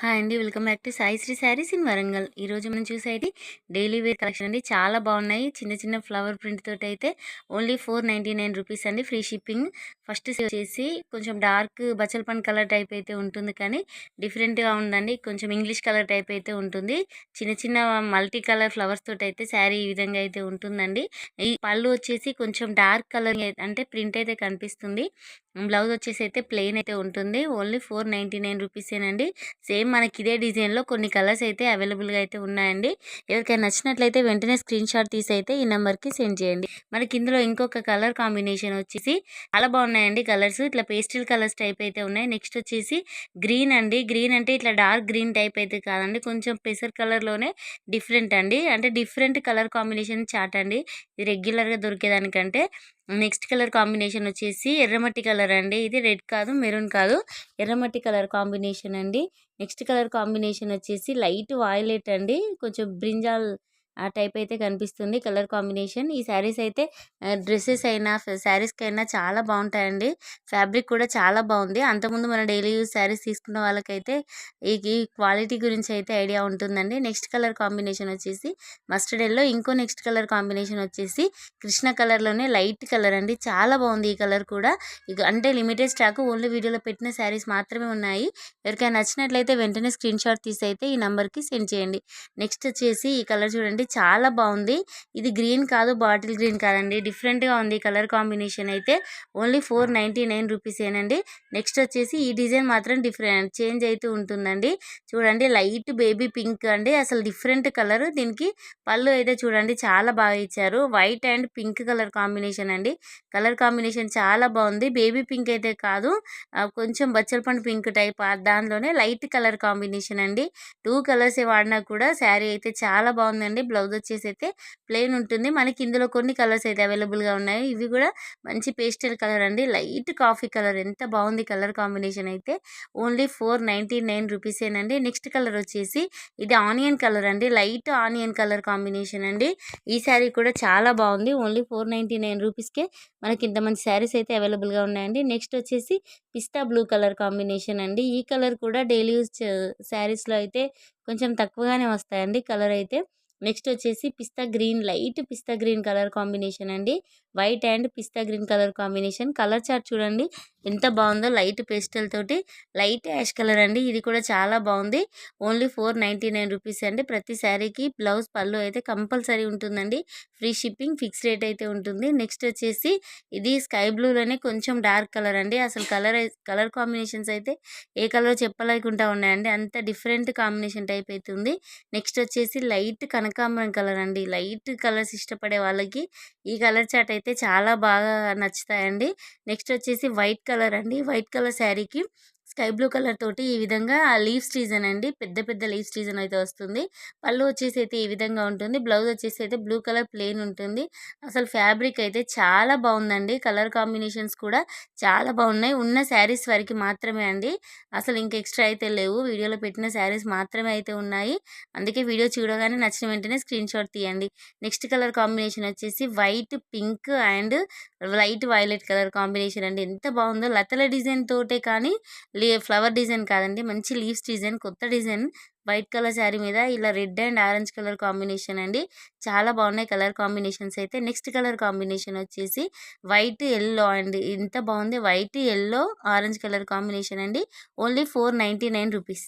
Hi అండి. Welcome back to Sai Sri Sarees in Warangal. ఈరోజు మనం చూసేది డైలీ వేర్ కలెక్షన్ అండి. చాలా బాగున్నాయి. చిన్న చిన్న ఫ్లవర్ ప్రింట్ తోటి అయితే ఓన్లీ 499 రూపీస్ అండి. Free shipping. ఫస్ట్ వచ్చేసి కొంచెం డార్క్ బచ్చల పండు కలర్ టైప్ అయితే ఉంటుంది, కానీ డిఫరెంట్గా ఉందండి. కొంచెం ఇంగ్లీష్ కలర్ టైప్ అయితే ఉంటుంది. చిన్న చిన్న మల్టీ కలర్ ఫ్లవర్స్ తోటి అయితే శారీ ఈ విధంగా అయితే ఉంటుందండి. ఈ పళ్ళు వచ్చేసి కొంచెం డార్క్ కలర్ అంటే ప్రింట్ అయితే కనిపిస్తుంది. బ్లౌజ్ వచ్చేసి అయితే ప్లెయిన్ అయితే ఉంటుంది. ఓన్లీ 499 రూపీసేనండి. సేమ్ మనకి ఇదే డిజైన్లో కొన్ని కలర్స్ అయితే అవైలబుల్గా అయితే ఉన్నాయండి. ఎవరికైనా నచ్చినట్లయితే వెంటనే స్క్రీన్ షాట్ తీసి అయితే ఈ నెంబర్కి సెండ్ చేయండి. మనకి ఇందులో ఇంకొక కలర్ కాంబినేషన్ వచ్చేసి చాలా బాగున్నాయండి. కలర్స్ ఇట్లా పేస్టిల్ కలర్స్ టైప్ అయితే ఉన్నాయి. నెక్స్ట్ వచ్చేసి గ్రీన్ అండి. గ్రీన్ అంటే ఇట్లా డార్క్ గ్రీన్ టైప్ అయితే కాదండి, కొంచెం పెసర్ కలర్లోనే డిఫరెంట్ అండి. అంటే డిఫరెంట్ కలర్ కాంబినేషన్ చాట్ అండి. ఇది రెగ్యులర్గా దొరికేదానికంటే. నెక్స్ట్ కలర్ కాంబినేషన్ వచ్చేసి ఎర్రమట్టి కలర్ అండి. ఇది రెడ్ కాదు, మెరూన్ కాదు, ఎర్రమట్టి కలర్ కాంబినేషన్ అండి. నెక్స్ట్ కలర్ కాంబినేషన్ వచ్చేసి లైట్ వాయిలెట్ అండి. కొంచెం బ్రింజాల్ ఆ టైప్ అయితే కనిపిస్తుంది కలర్ కాంబినేషన్. ఈ శారీస్ అయితే డ్రెస్సెస్ అయినా శారీస్కి అయినా చాలా బాగుంటాయండి. ఫ్యాబ్రిక్ కూడా చాలా బాగుంది. అంతకుముందు మన డైలీ యూజ్ శారీస్ తీసుకున్న వాళ్ళకైతే ఈ క్వాలిటీ గురించి అయితే ఐడియా ఉంటుందండి. నెక్స్ట్ కలర్ కాంబినేషన్ వచ్చేసి మస్టర్డ్ ఎల్లో. ఇంకో నెక్స్ట్ కలర్ కాంబినేషన్ వచ్చేసి కృష్ణ కలర్లోనే లైట్ కలర్ అండి. చాలా బాగుంది ఈ కలర్ కూడా. అంటే లిమిటెడ్ స్టాక్, ఓన్లీ వీడియోలో పెట్టిన శారీస్ మాత్రమే ఉన్నాయి. ఎవరికైనా నచ్చినట్లయితే వెంటనే స్క్రీన్ షాట్ తీసి అయితే ఈ నెంబర్కి సెండ్ చేయండి. నెక్స్ట్ వచ్చేసి ఈ కలర్ చూడండి, చాలా బాగుంది. ఇది గ్రీన్ కాదు, బాటిల్ గ్రీన్ కాదండి, డిఫరెంట్గా ఉంది కలర్ కాంబినేషన్ అయితే. ఓన్లీ 499 రూపీసేనండి. నెక్స్ట్ వచ్చేసి ఈ డిజైన్ మాత్రం డిఫరెంట్ చేంజ్ అవుతూ ఉంటుందండి. చూడండి, లైట్ బేబీ పింక్ అండి. అసలు డిఫరెంట్ కలర్. దీనికి పళ్ళు అయితే చూడండి చాలా బాగా ఇచ్చారు. White and pink colour combination అండి. కలర్ కాంబినేషన్ చాలా బాగుంది. బేబీ పింక్ అయితే కాదు, కొంచెం బచ్చల పండు పింక్ టైప్, దానిలోనే లైట్ కలర్ కాంబినేషన్ అండి. 2 కలర్స్ వాడినా కూడా శారీ అయితే చాలా బాగుందండి. బ్లౌజ్ వచ్చేసి అయితే ప్లెయిన్ ఉంటుంది. మనకి ఇందులో కొన్ని కలర్స్ అయితే అవైలబుల్గా ఉన్నాయి. ఇవి కూడా మంచి పేస్టల్ కలర్ అండి, లైట్ కాఫీ కలర్. ఎంత బాగుంది కలర్ కాంబినేషన్ అయితే. ఓన్లీ 499 రూపీసేనండి. నెక్స్ట్ కలర్ వచ్చేసి ఇది ఆనియన్ కలర్ అండి, లైట్ ఆనియన్ కలర్ కాంబినేషన్ అండి. ఈ శారీ కూడా చాలా బాగుంది. ఓన్లీ 499 రూపీస్కే మనకి ఇంత మంచి శారీస్ అయితే అవైలబుల్గా ఉన్నాయండి. నెక్స్ట్ వచ్చేసి పిస్తా బ్లూ కలర్ కాంబినేషన్ అండి. ఈ కలర్ కూడా డైలీ యూజ్ శారీస్లో అయితే కొంచెం తక్కువగానే వస్తాయండి కలర్ అయితే. నెక్స్ట్ వచ్చేసి పిస్తా గ్రీన్, లైట్ పిస్తా గ్రీన్ కలర్ కాంబినేషన్ అండి. White and pista green colour combination. Colour chart చూడండి ఎంత బాగుందో, లైట్ పేస్టల్ తోటి లైట్ యాష్ కలర్ అండి. ఇది కూడా చాలా బాగుంది. ఓన్లీ 499 రూపీస్ అండి. ప్రతి శారీకి బ్లౌజ్ పళ్ళు అయితే కంపల్సరీ ఉంటుందండి. ఫ్రీ షిప్పింగ్, ఫిక్స్ రేట్ అయితే ఉంటుంది. నెక్స్ట్ వచ్చేసి ఇది స్కై బ్లూలోనే కొంచెం డార్క్ కలర్ అండి. అసలు కలర్ కాంబినేషన్స్ అయితే ఏ కలర్ చెప్పలేకుండా ఉన్నాయండి. అంత డిఫరెంట్ కాంబినేషన్ టైప్ అయితే ఉంది. నెక్స్ట్ వచ్చేసి లైట్ కనకాంబరం కలర్ అండి. లైట్ కలర్స్ ఇష్టపడే వాళ్ళకి ఈ కలర్ చాట్ అయితే చాలా బాగా నచ్చుతాయండి. నెక్స్ట్ వచ్చేసి వైట్ కలర్ అండి. వైట్ కలర్ శారీకి స్కై బ్లూ కలర్ తోటి ఈ విధంగా లీవ్స్ డిజైన్ అండి, పెద్ద పెద్ద లీవ్స్ డిజైన్ అయితే వస్తుంది. పళ్ళు వచ్చేసి అయితే ఈ విధంగా ఉంటుంది. బ్లౌజ్ వచ్చేసి అయితే బ్లూ కలర్ ప్లెయిన్ ఉంటుంది. అసలు ఫ్యాబ్రిక్ అయితే చాలా బాగుందండి. కలర్ కాంబినేషన్స్ కూడా చాలా బాగున్నాయి. ఉన్న శారీస్ వరకు మాత్రమే అండి, అసలు ఇంక ఎక్స్ట్రా అయితే లేవు. వీడియోలో పెట్టిన శారీస్ మాత్రమే అయితే ఉన్నాయి. అందుకే వీడియో చూడగానే నచ్చిన వెంటనే స్క్రీన్ షాట్ తీయండి. నెక్స్ట్ కలర్ కాంబినేషన్ వచ్చేసి white pink and light violet colour combination అండి. ఎంత బాగుందో, లతల డిజైన్ తోటే కానీ ఫ్లవర్ డిజైన్ కాదండి, మంచి లీవ్స్ డిజైన్, కొత్త డిజైన్. వైట్ కలర్ శారీ మీద ఇలా red and orange colour combination అండి. చాలా బాగున్నాయి కలర్ కాంబినేషన్స్ అయితే. నెక్స్ట్ కలర్ కాంబినేషన్ వచ్చేసి వైట్ ఎల్లో అండి. ఎంత బాగుంది, white yellow orange colour combination అండి. Only 499 rupees.